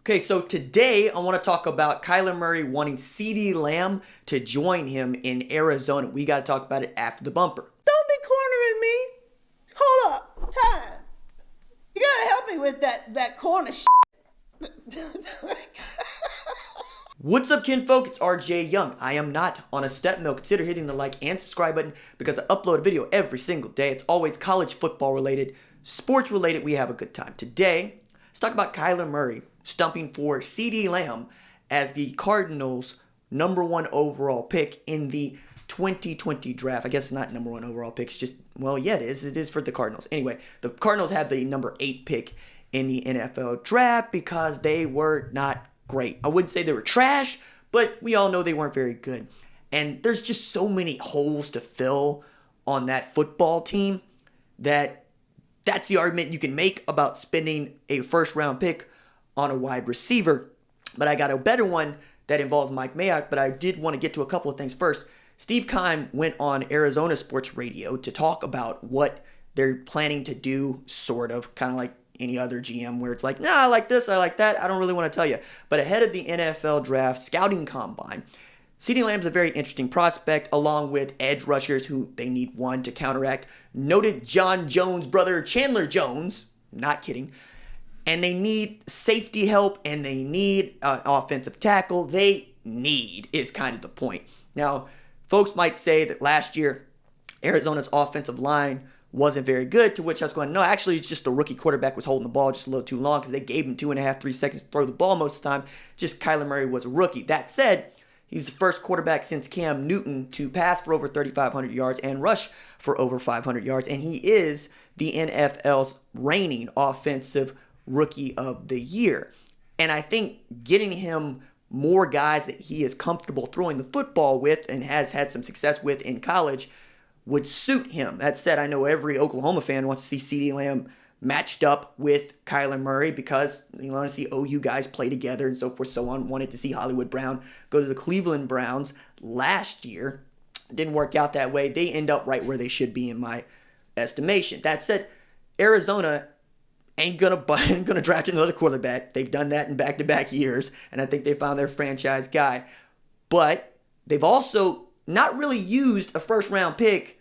Okay, so today I want to talk about Kyler Murray wanting CeeDee Lamb to join him in Arizona. We got to talk about it after the bumper. Don't be cornering me. Hold up. Time. You gotta help me with that corner What's up, kinfolk? It's RJ Young. I am not on a step mill. Consider hitting the like and subscribe button because I upload a video every single day. It's always college football related, sports related. We have a good time. Today, let's talk about Kyler Murray stumping for CeeDee Lamb as the Cardinals' #1 overall pick in the 2020 draft. I guess it's not #1 overall pick. It's just, well, yeah, it is. It is for the Cardinals. Anyway, the Cardinals have the number 8 pick in the NFL draft because they were not great. I wouldn't say they were trash, but we all know they weren't very good. And there's just so many holes to fill on that football team that's the argument you can make about spending a first-round pick on a wide receiver. But I got a better one that involves Mike Mayock, but I did want to get to a couple of things first. Steve Keim went on Arizona Sports Radio to talk about what they're planning to do, sort of, kind of like any other GM where it's like, nah, I like this, I like that, I don't really want to tell you. But ahead of the NFL draft scouting combine, CeeDee Lamb's a very interesting prospect, along with edge rushers who they need one to counteract noted John Jones' brother Chandler Jones, not kidding, and they need safety help, and they need an offensive tackle. They need is kind of the point. Now, folks might say that last year, Arizona's offensive line wasn't very good, to which I was going, no, actually, it's just the rookie quarterback was holding the ball just a little too long because they gave him 2.5, 3 seconds to throw the ball most of the time. Just Kyler Murray was a rookie. That said, he's the first quarterback since Cam Newton to pass for over 3,500 yards and rush for over 500 yards, and he is the NFL's reigning offensive Rookie of the Year. And I think getting him more guys that he is comfortable throwing the football with and has had some success with in college would suit him. That said, I know every Oklahoma fan wants to see CeeDee Lamb matched up with Kyler Murray because you want to see OU guys play together and so forth, so on. Wanted to see Hollywood Brown go to the Cleveland Browns last year. Didn't work out that way. They end up right where they should be in my estimation. That said, Arizona ain't gonna draft another quarterback. They've done that in back-to-back years, and I think they found their franchise guy. But they've also not really used a first-round pick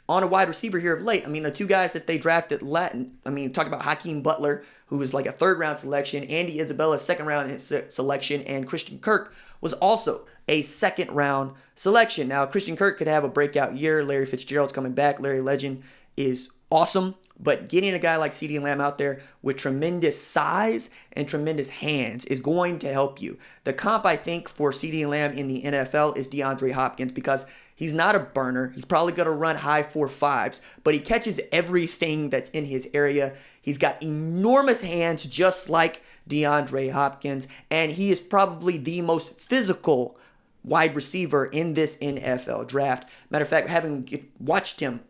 on a wide receiver here of late. I mean, the two guys that they drafted, talk about Hakeem Butler, who was like a third-round selection, Andy Isabella, second-round selection, and Christian Kirk was also a second-round selection. Now, Christian Kirk could have a breakout year. Larry Fitzgerald's coming back. Larry Legend is awesome. But getting a guy like CeeDee Lamb out there with tremendous size and tremendous hands is going to help you. The comp, I think, for CeeDee Lamb in the NFL is DeAndre Hopkins because he's not a burner. He's probably going to run high 4.5s, but he catches everything that's in his area. He's got enormous hands just like DeAndre Hopkins, and he is probably the most physical wide receiver in this NFL draft. Matter of fact, having watched him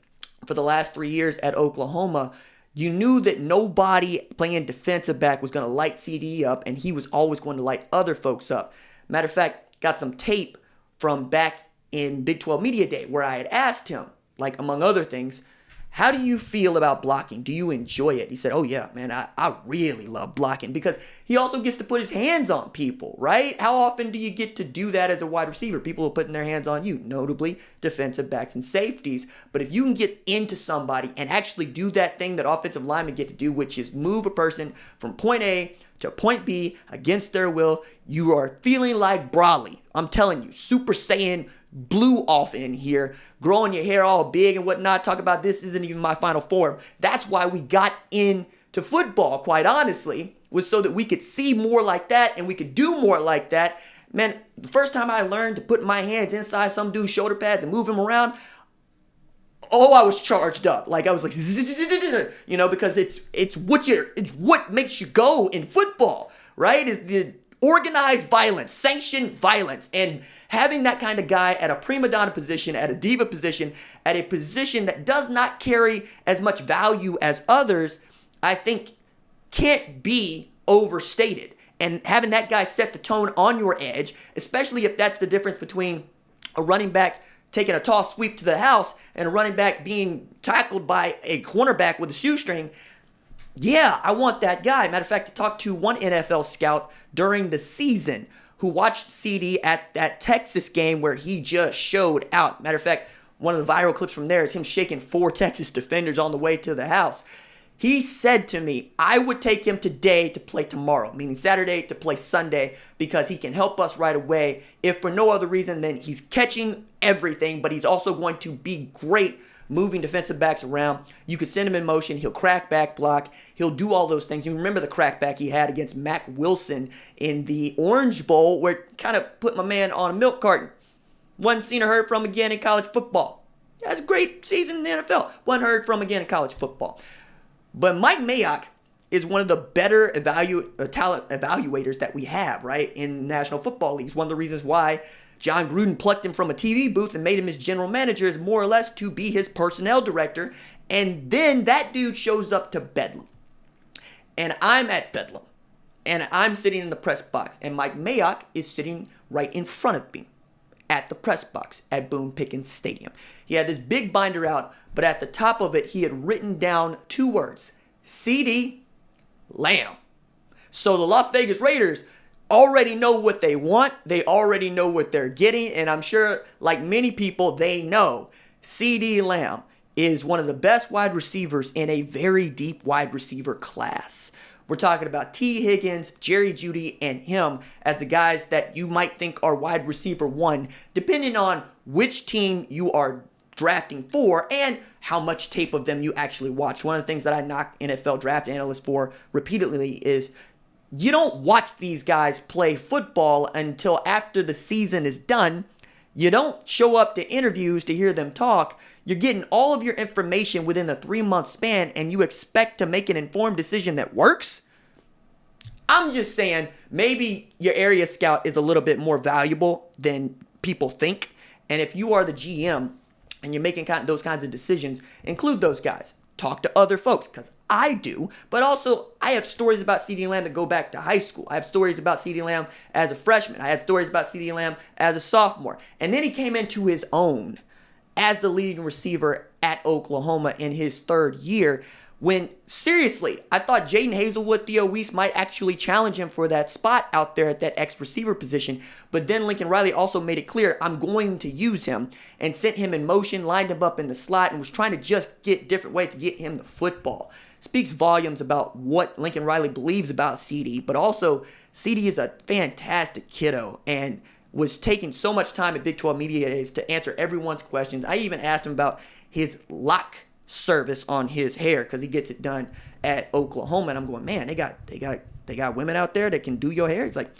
for the last 3 years at Oklahoma, you knew that nobody playing defensive back was going to light CD up, and he was always going to light other folks up. Matter of fact, got some tape from back in Big 12 Media Day where I had asked him, like among other things, how do you feel about blocking? Do you enjoy it? He said, oh yeah, man, I really love blocking because he also gets to put his hands on people, right? How often do you get to do that as a wide receiver? People are putting their hands on you, notably defensive backs and safeties. But if you can get into somebody and actually do that thing that offensive linemen get to do, which is move a person from point A to point B against their will, you are feeling like Brawley. I'm telling you, Super Saiyan blew off in here, growing your hair all big and whatnot. Talk about this isn't even my final form. That's why we got into football, quite honestly, was so that we could see more like that and we could do more like that. Man, the first time I learned to put my hands inside some dude's shoulder pads and move him around, I was charged up. Like I was like, because it's what makes you go in football, right? Is the organized violence, sanctioned violence, and having that kind of guy at a prima donna position, at a diva position, at a position that does not carry as much value as others, I think can't be overstated. And having that guy set the tone on your edge, especially if that's the difference between a running back taking a toss sweep to the house and a running back being tackled by a cornerback with a shoestring, Yeah, I want that guy. Matter of fact, I talked to one NFL scout during the season who watched CeeDee at that Texas game where he just showed out. Matter of fact, one of the viral clips from there is him shaking 4 Texas defenders on the way to the house. He said to me, I would take him today to play tomorrow, meaning Saturday to play Sunday, because he can help us right away. If for no other reason than he's catching everything, but he's also going to be great moving defensive backs around. You could send him in motion. He'll crack back block. He'll do all those things. You remember the crackback he had against Mac Wilson in the Orange Bowl where it kind of put my man on a milk carton. Wasn't seen or heard from again in college football. That's a great season in the NFL. Wasn't heard from again in college football. But Mike Mayock is one of the better talent evaluators that we have, right, in National Football League. It's one of the reasons why John Gruden plucked him from a TV booth and made him his general manager, is more or less to be his personnel director. And then that dude shows up to Bedlam. And I'm at Bedlam. And I'm sitting in the press box. And Mike Mayock is sitting right in front of me at the press box at Boone Pickens Stadium. He had this big binder out, but at the top of it, he had written down 2 words, CeeDee Lamb. So the Las Vegas Raiders already know what they want. They already know what they're getting. And I'm sure, like many people, they know CeeDee Lamb is one of the best wide receivers in a very deep wide receiver class. We're talking about T. Higgins, Jerry Jeudy, and him as the guys that you might think are wide receiver 1, depending on which team you are drafting for and how much tape of them you actually watch. One of the things that I knock NFL draft analysts for repeatedly is you don't watch these guys play football until after the season is done. You don't show up to interviews to hear them talk. You're getting all of your information within a 3-month span, and you expect to make an informed decision that works? I'm just saying, maybe your area scout is a little bit more valuable than people think. And if you are the GM and you're making those kinds of decisions, include those guys. Talk to other folks, because I do. But also, I have stories about CeeDee Lamb that go back to high school. I have stories about CeeDee Lamb as a freshman. I had stories about CeeDee Lamb as a sophomore. And then he came into his own as the leading receiver at Oklahoma in his 3rd year, when, seriously, I thought Jaden Hazelwood, Theo Weiss might actually challenge him for that spot out there at that X-receiver position. But then Lincoln Riley also made it clear, I'm going to use him, and sent him in motion, lined him up in the slot, and was trying to just get different ways to get him the football. Speaks volumes about what Lincoln Riley believes about CeeDee, but also CeeDee is a fantastic kiddo, and was taking so much time at Big 12 Media Days to answer everyone's questions. I even asked him about his lock service on his hair, because he gets it done at Oklahoma. And I'm going, man, they got women out there that can do your hair. He's like,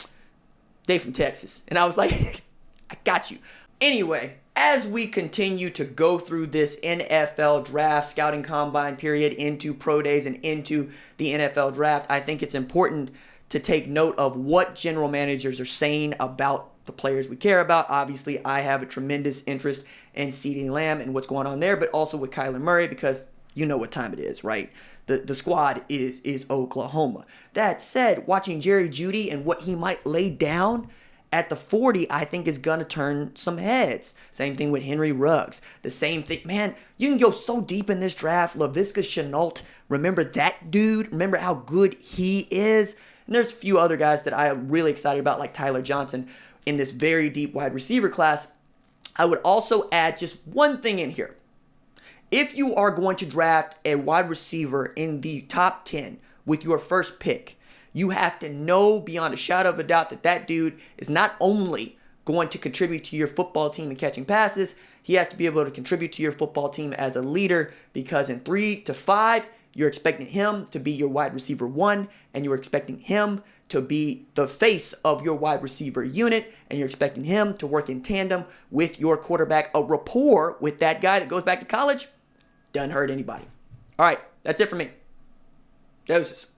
they from Texas. And I was like, I got you. Anyway, as we continue to go through this NFL draft, scouting combine period, into pro days and into the NFL draft, I think it's important to take note of what general managers are saying about the players we care about. Obviously, I have a tremendous interest in CeeDee Lamb and what's going on there, but also with Kyler Murray, because you know what time it is, right? The squad is Oklahoma. That said, watching Jerry Jeudy and what he might lay down at the 40, I think is going to turn some heads. Same thing with Henry Ruggs. The same thing. Man, you can go so deep in this draft. Laviska Shenault, remember that dude? Remember how good he is? And there's a few other guys that I am really excited about, like Tyler Johnson, in this very deep wide receiver class. I would also add just one thing in here. If you are going to draft a wide receiver in the top 10 with your first pick, you have to know beyond a shadow of a doubt that that dude is not only going to contribute to your football team in catching passes, he has to be able to contribute to your football team as a leader, because in 3 to 5, you're expecting him to be your wide receiver 1, and you're expecting him to be the face of your wide receiver unit, and you're expecting him to work in tandem with your quarterback. A rapport with that guy that goes back to college doesn't hurt anybody. All right, that's it for me. Doses.